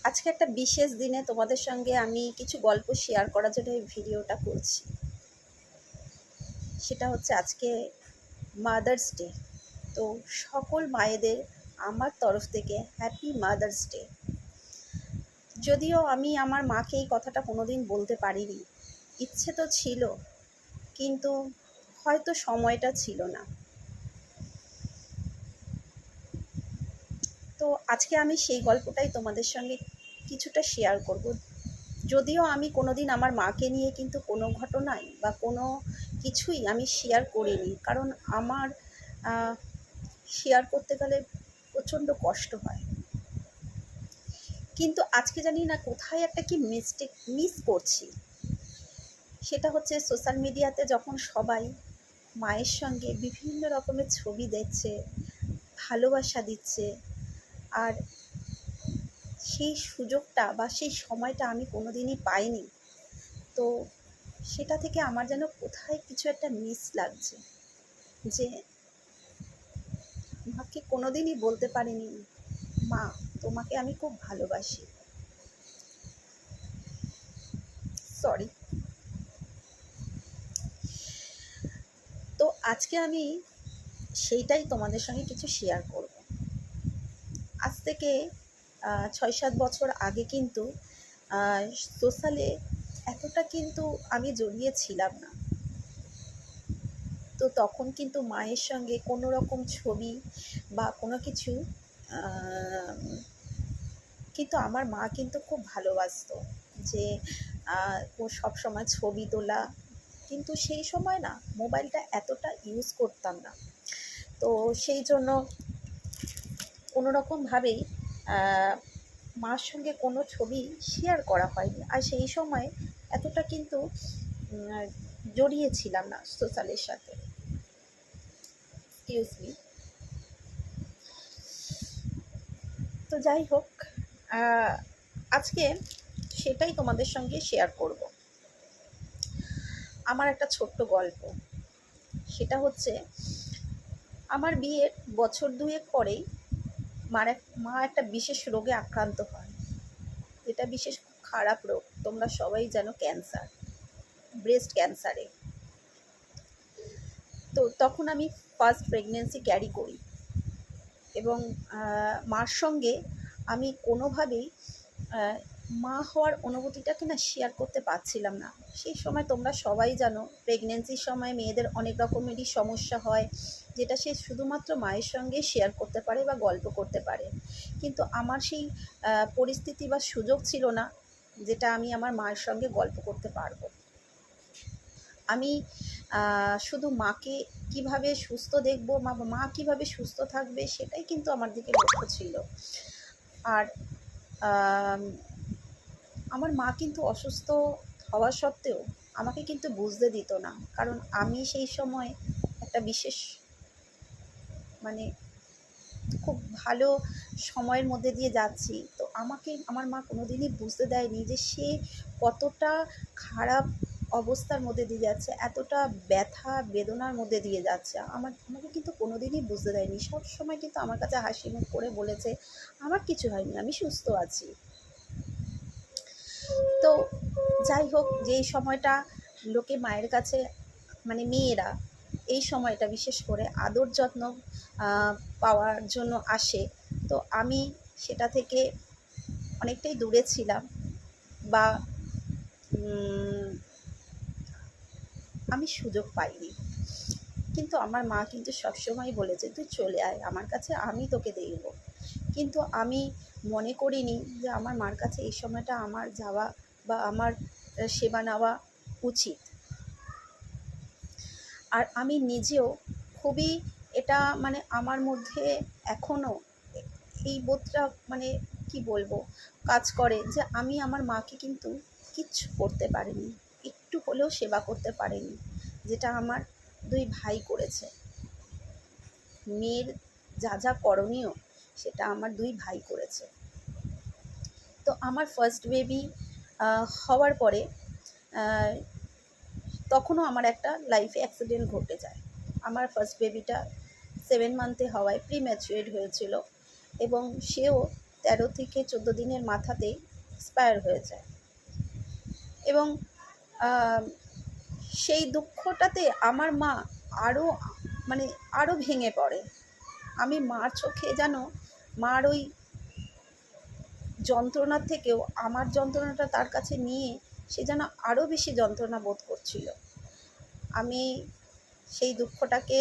আজকে একটা বিশেষ দিনে তোমাদের সঙ্গে আমি কিছু গল্প শেয়ার করার জন্য এই ভিডিওটা করছি। সেটা হচ্ছে আজকে মাদার্স ডে। তো সকল মায়েদের আমার তরফ থেকে হ্যাপি মাদার্স ডে। যদিও আমি আমার মাকে এই কথাটা কোনোদিন বলতে পারিনি, ইচ্ছে তো ছিল, কিন্তু হয়তো সময়টা ছিল না। তো আজকে আমি সেই গল্পটাই তোমাদের সঙ্গে কিছুটা শেয়ার করব। যদিও আমি কোনোদিন আমার মাকে নিয়ে কিন্তু কোনো ঘটনাই বা কোনো কিছুই আমি শেয়ার করিনি, কারণ আমার শেয়ার করতে গেলে প্রচণ্ড কষ্ট হয়। কিন্তু আজকে জানি না কোথায় একটা কি মিস করছি। সেটা হচ্ছে সোশ্যাল মিডিয়াতে যখন সবাই মায়ের সঙ্গে বিভিন্ন রকমের ছবি দেখছে, ভালোবাসা দিচ্ছে, আর সেই সুযোগটা বা সেই সময়টা আমি কোনোদিনই পাইনি। তো সেটা থেকে আমার যেন কোথায় কিছু একটা মিস লাগছে, যে মাকে কোনোদিনই বলতে পারিনি, মা তোমাকে আমি খুব ভালোবাসি। সরি। তো আজকে আমি সেইটাই তোমাদের সঙ্গে কিছু শেয়ার করব। আজ থেকে ৬-৭ বছর আগে কিন্তু সোশ্যালে এতটা কিন্তু আমি জড়িয়ে ছিলাম না। তো তখন কিন্তু মায়ের সঙ্গে কোনো রকম ছবি বা কোনো কিছু, কিন্তু আমার মা কিন্তু খুব ভালোবাসতো যে ও সবসময় ছবি তোলা। কিন্তু সেই সময় না মোবাইলটা এতটা ইউজ করতাম না, তো সেই জন্য কোনো রকমভাবেই মার সঙ্গে কোনো ছবি শেয়ার করা হয়নি। আর সেই সময় এতটা কিন্তু জড়িয়ে ছিলাম না সোশ্যালের সাথে। Excuse me. তো যাই হোক, আজকে সেটাই তোমাদের সঙ্গে শেয়ার করব। আমার একটা ছোট্ট গল্প। সেটা হচ্ছে আমার বিয়ের বছর 2 পরেই মা একটা বিশেষ রোগে আক্রান্ত হয়। এটা বিশেষ খুব খারাপ রোগ, তোমরা সবাই জানো, ক্যান্সার, ব্রেস্ট ক্যান্সারে। তো তখন আমি ফার্স্ট প্রেগনেন্সি ক্যারি করি, এবং মার সঙ্গে আমি কোনোভাবেই মা হওয়ার অনুভূতিটাকে না শেয়ার করতে পারছিলাম না। সেই সময় তোমরা সবাই জানো, প্রেগনেন্সির সময় মেয়েদের অনেক রকমেরই সমস্যা হয়, যেটা সে শুধুমাত্র মায়ের সঙ্গে শেয়ার করতে পারে বা গল্প করতে পারে। কিন্তু আমার সেই পরিস্থিতি বা সুযোগ ছিল না যেটা আমি আমার মায়ের সঙ্গে গল্প করতে পারবো। আমি শুধু মাকে কিভাবে সুস্থ দেখবো, মা কীভাবে সুস্থ থাকবে, সেটাই কিন্তু আমার দিকে লক্ষ্য ছিল। আর আমার মা কিন্তু অসুস্থ হওয়া সত্ত্বেও আমাকে কিন্তু বুঝতে দিত না, কারণ আমি সেই সময় একটা বিশেষ, মানে খুব ভালো সময়ের মধ্যে দিয়ে যাচ্ছি। তো আমাকে আমার মা কোনোদিনই বুঝতে দেয়নি যে সে কতটা খারাপ অবস্থার মধ্যে দিয়ে যাচ্ছে, এতটা ব্যথা বেদনার মধ্যে দিয়ে যাচ্ছে। আমাকে কিন্তু কোনোদিনই বুঝতে দেয়নি। সবসময় কিন্তু আমার কাছে হাসি মুখ করে বলেছে, আমার কিছু হয়নি, আমি সুস্থ আছি। তো যাই হোক, যেই সময়টা লোকে মায়ের কাছে, মানে মেয়েরা এই সময়টা বিশেষ করে আদর যত্ন পাওয়ার জন্য আসে, তো আমি সেটা থেকে অনেকটাই দূরে ছিলাম, বা আমি সুযোগ পাইনি। কিন্তু আমার মা কিন্তু সবসময় বলেছে, তুই চলে আয় আমার কাছে, আমি তোকে দেখব। কিন্তু আমি মনে করিনি যে আমার মার কাছে এই সময়টা আমার যাওয়া বা আমার সেবা নেওয়া উচিত। আর আমি নিজেও খুবই, এটা মানে আমার মধ্যে এখনও এই বোধটা, মানে কি বলবো, কাজ করে যে আমি আমার মাকে কিন্তু কিচ্ছু করতে পারিনি, একটু হলেও সেবা করতে পারিনি, যেটা আমার 2 ভাই করেছে। মেয়ের যা যা করণীয় সেটা আমার 2 ভাই করেছে। তো আমার ফার্স্ট বেবি হওয়ার পরে তখনও আমার একটা লাইফে অ্যাক্সিডেন্ট ঘটে যায়। আমার ফার্স্ট বেবিটা 7 মান্থে হওয়ায় প্রিম্যাচুরেট হয়েছিল, এবং সেও 13 থেকে 14 দিনের মাথাতেই এক্সপায়ার হয়ে যায়। এবং সেই দুঃখটাতে আমার মা আরও মানে আরও ভেঙে পড়ে। আমি মার চোখে যেন মার ওই যন্ত্রণার থেকেও আমার যন্ত্রণাটা তার কাছে নিয়ে সে যেন আরও বেশি যন্ত্রণা বোধ করছিল। আমি সেই দুঃখটাকে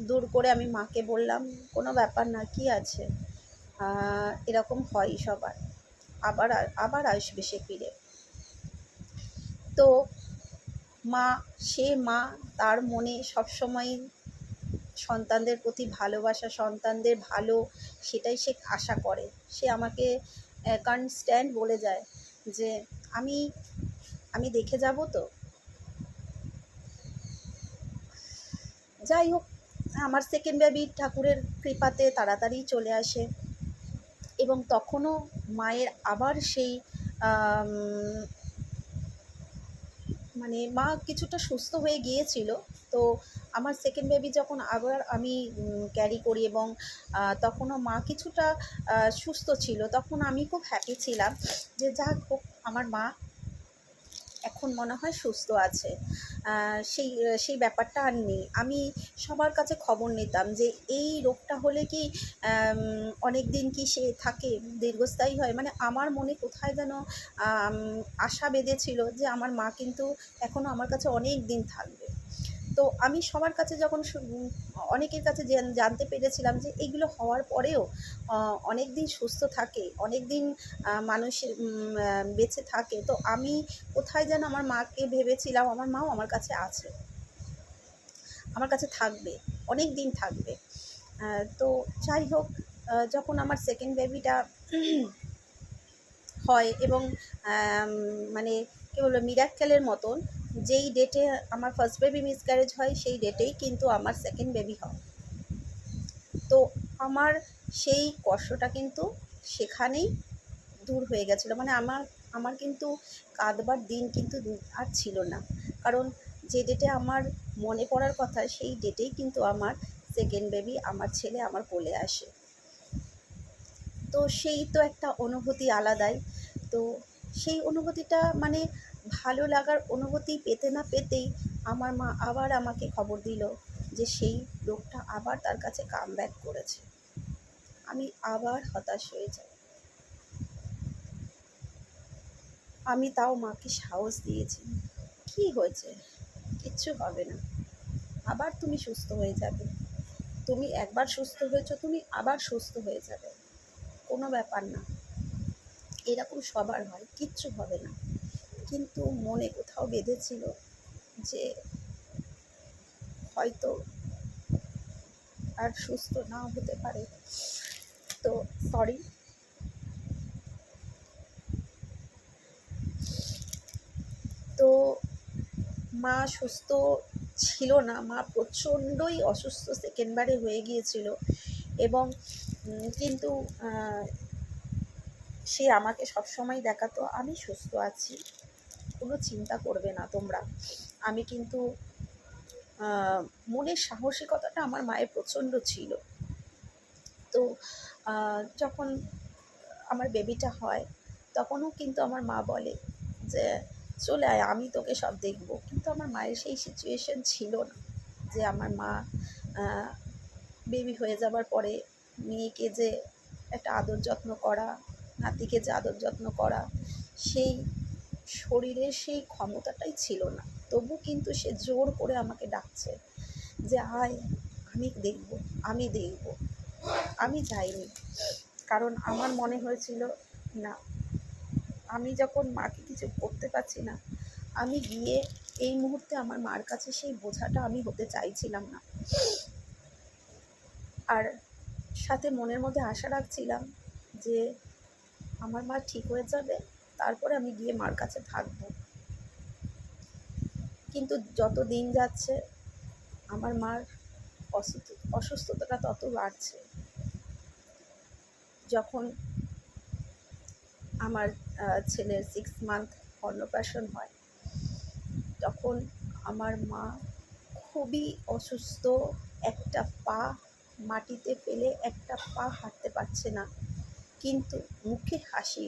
দূর করে আমি মাকে বললাম, কোনো ব্যাপার না, কি আছে, এরকম হয় সবার, আবার আসবে সে ফিরে। তো মা তার মনে সবসময় সন্তানদের প্রতি ভালোবাসা, সন্তানদের ভালো, সেটাই সে আশা করে। সে আমাকে কনস্ট্যান্ট বলে যায় যে আমি দেখে যাব তো। যাই হোক, আমার সেকেন্ড বেবি ঠাকুরের কৃপাতে তাড়াতাড়ি চলে আসে এবং তখনও মায়ের আবার সেই মানে মা কিছুটা সুস্থ হয়ে গিয়েছিল। তো আমার সেকেন্ড বেবি যখন আবার আমি ক্যারি করি এবং তখনও মা কিছুটা সুস্থ ছিল, তখন আমি খুব হ্যাপি ছিলাম যে যাক হোক, আমার মা এখন মনে হয় সুস্থ আছে। সেই ব্যাপারটা আর নেই। আমি সবার কাছে খবর নিতাম যে এই রোগটা হলে কি অনেক দিন কি সে থাকে, দীর্ঘস্থায়ী হয়। মানে আমার মনে কোথায় যেন আশা বেঁধেছিল যে আমার মা কিন্তু এখনও আমার কাছে অনেক দিন থাকবে। তো আমি সবার কাছে যখন অনেকের কাছে জানতে পেরেছিলাম যে এগুলো হওয়ার পরেও অনেক দিন সুস্থ থাকে, অনেক দিন মানুষ বেঁচে থাকে, তো আমি কোথায় যেন আমার মাকে ভেবেছিলাম আমার মাও আমার কাছে আছে, আমার কাছে থাকবে, অনেক দিন থাকবে। তো যাই হোক, যখন আমার সেকেন্ড বেবিটা হয় এবং মানে কী বলবো, মিরাক্কেলের মতন যেই ডেটে আমার ফার্স্ট বেবি মিসক্যারেজ হয় সেই ডেটেই কিন্তু আমার সেকেন্ড বেবি হয়। তো আমার সেই কষ্টটা কিন্তু সেখানেই দূর হয়ে গেছিলো। মানে আমার কিন্তু কাঁদবার দিন কিন্তু আর ছিল না, কারণ যে ডেটে আমার মনে পড়ার কথা সেই ডেটেই কিন্তু আমার সেকেন্ড বেবি, আমার ছেলে আমার কোলে আসে। তো সেই তো একটা অনুভূতি আলাদাই। তো সেই অনুভূতিটা মানে ভালো লাগার অনুভূতি পেতে না পেতেই আমার মা আবার আমাকে খবর দিল যে সেই রোগটা আবার তার কাছে কামব্যাক করেছে। আমি আবার হতাশ হয়ে যাই। আমি তাও মাকে সাহস দিয়েছি, কি হয়েছে, কিচ্ছু হবে না, আবার তুমি সুস্থ হয়ে যাবে, তুমি একবার সুস্থ হয়েছো, তুমি আবার সুস্থ হয়ে যাবে, কোনো ব্যাপার না, এরকম সবার হয়, কিচ্ছু হবে না। কিন্তু মনে কোথাও বেঁধেছিল যে হয়তো আর সুস্থ নাও হতে পারে। তো সরি। তো মা সুস্থ ছিল না, মা প্রচণ্ডই অসুস্থ সেকেন্ডবারে হয়ে গিয়েছিল এবং কিন্তু সে আমাকে সবসময় দেখাতো আমি সুস্থ আছি, কোনো চিন্তা করবে না তোমরা। আমি কিন্তু মনের সাহসিকতাটা আমার মায়ের প্রচণ্ড ছিল। তো যখন আমার বেবিটা হয় তখনও কিন্তু আমার মা বলে যে চলে আয়, আমি তোকে সব দেখবো। কিন্তু আমার মায়ের সেই সিচুয়েশন ছিল না যে আমার মা বেবি হয়ে যাবার পরে মেয়েকে যে একটা আদর যত্ন করা, নাতিকে যে আদর যত্ন করা, সেই শরীরের সেই ক্ষমতাটাই ছিল না। তবু কিন্তু সে জোর করে আমাকে ডাকছে যে আয়, আমি দেখব, আমি দেখব। আমি যাইনি, কারণ আমার মনে হয়েছিল না, আমি যখন মাকে কিছু করতে পারছি না, আমি গিয়ে এই মুহূর্তে আমার মার কাছে সেই বোঝাটা আমি হতে চাইছিলাম না। আর সাথে মনের মধ্যে আশা রাখছিলাম যে আমার মা ঠিক হয়ে যাবে, তারপরে আমি গিয়ে মার কাছে থাকবো। কিন্তু যত দিন যাচ্ছে আমার মার অসুস্থতাটা তত বাড়ছে। যখন আমার ছেলের 6 মান্থ অন্নপ্রাশন হয় তখন আমার মা খুবই অসুস্থ, একটা পা মাটিতে ফেলে একটা পা হাঁটতে পারছে না। কিন্তু মুখে হাসি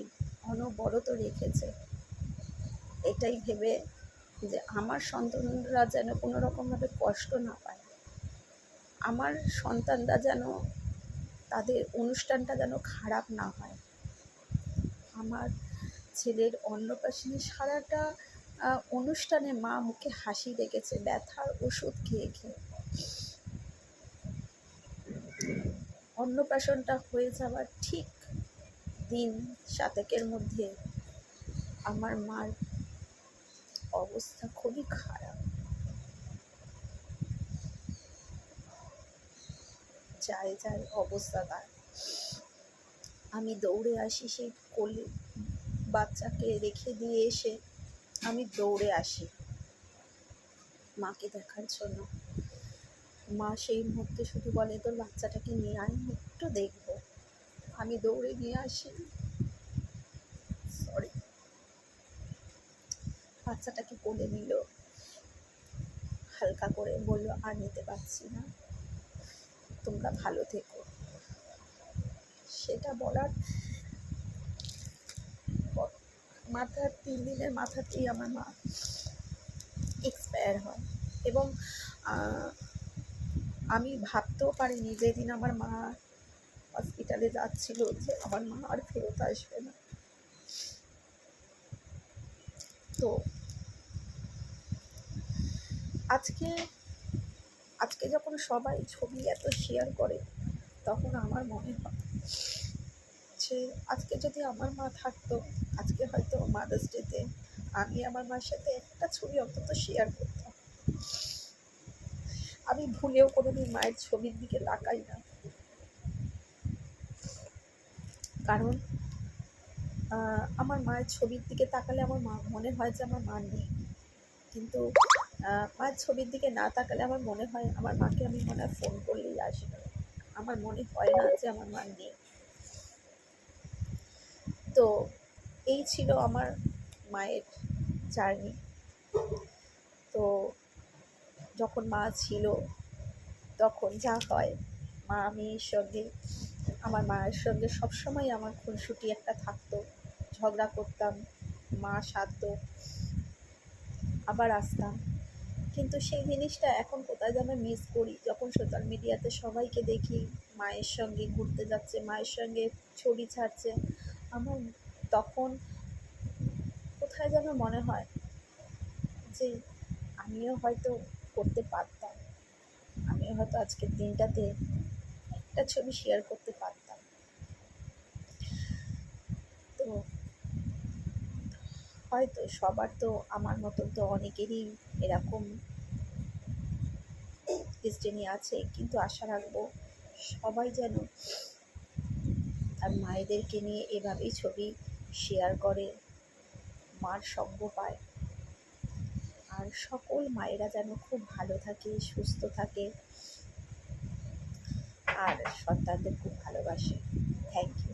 অনবরত রেখেছে, এটাই ভেবে যে আমার সন্তানরা যেন কোনো রকমভাবে কষ্ট না পায়, আমার সন্তানরা যেন তাদের অনুষ্ঠানটা যেন খারাপ না হয়। আমার ছেলের অন্নপ্রাশনে সারাটা অনুষ্ঠানে মা মুখে হাসি রেখেছে ব্যথার ওষুধ খেয়ে খেয়ে। অন্নপ্রাশনটা হয়ে যাওয়ার ঠিক দিন 7 মধ্যে আমার মার অবস্থা খুবই খারাপ। যায় যায় অবস্থা তার। আমি দৌড়ে আসি, সেই কোলে বাচ্চাকে রেখে দিয়ে এসে আমি দৌড়ে আসি মাকে দেখার জন্য। মা সেই মুহূর্তে শুধু বলে, তোর বাচ্চাটাকে নিয়ে আয়, একটু দেখবো। আমি দৌড়ে নিয়ে আসি, বাচ্চাটাকে কোলে নিল, হালকা করে বলল, আর নিতে পারছি না, তোমরা ভালো থেকো। সেটা বলার মাথার 3 দিনের মাথাতেই আমার মা এক্সপায়ার হয়। এবং আমি ভাবতেও পারিনি যেদিন আমার মা হসপিটালে যাচ্ছিল যে আমার মা আর ফেরত আসবে না। তো আজকে যখন সবাই ছবি এত শেয়ার করে, তখন আমার মনে হয় যে আজকে যদি আমার মা থাকতো, আজকে হয়তো মাদার্স ডেতে আমি আমার মার সাথে একটা ছবি অন্তত শেয়ার করতাম। আমি ভুলেও কোনোদিন মায়ের ছবির দিকে তাকাই না, কারণ আমার মায়ের ছবির দিকে তাকালে আমার মা মনে হয় যে আমার মা নেই। কিন্তু মায়ের ছবির দিকে না তাকালে আমার মনে হয় আমার মাকে আমি মনে হয় ফোন করলেই আসবে, আমার মনে হয় না যে আমার মা নেই। তো এই ছিল আমার মায়ের জার্নি। তো যখন মা ছিল তখন যা হয়, মা মেয়ের সঙ্গে, আমার মায়ের সঙ্গে সবসময় আমার খুনসুটি একটা থাকতো, ঝগড়া করতাম, মা সাধতো, আবার আসতাম। কিন্তু সেই জিনিসটা এখন কোথায় যেন মিস করি। যখন সোশ্যাল মিডিয়াতে সবাইকে দেখি মায়ের সঙ্গে ঘুরতে যাচ্ছে, মায়ের সঙ্গে ছবি ছাড়ছে, আমার তখন কোথায় যেন মনে হয় যে আমিও হয়তো করতে পারতাম, আমিও হয়তো আজকের দিনটাতে একটা ছবি শেয়ার করতে পারতাম। তো হয়তো সবার তো আমার মতন তো অনেকেরই এরকম ডেস্টিনি আছে, কিন্তু আশা রাখবো সবাই যেন তার মায়েদেরকে নিয়ে এভাবেই ছবি শেয়ার করে, মার সঙ্গ পায়, আর সকল মায়েরা যেন খুব ভালো থাকে, সুস্থ থাকে, আর সন্তানদের খুব ভালোবাসে। Thank you.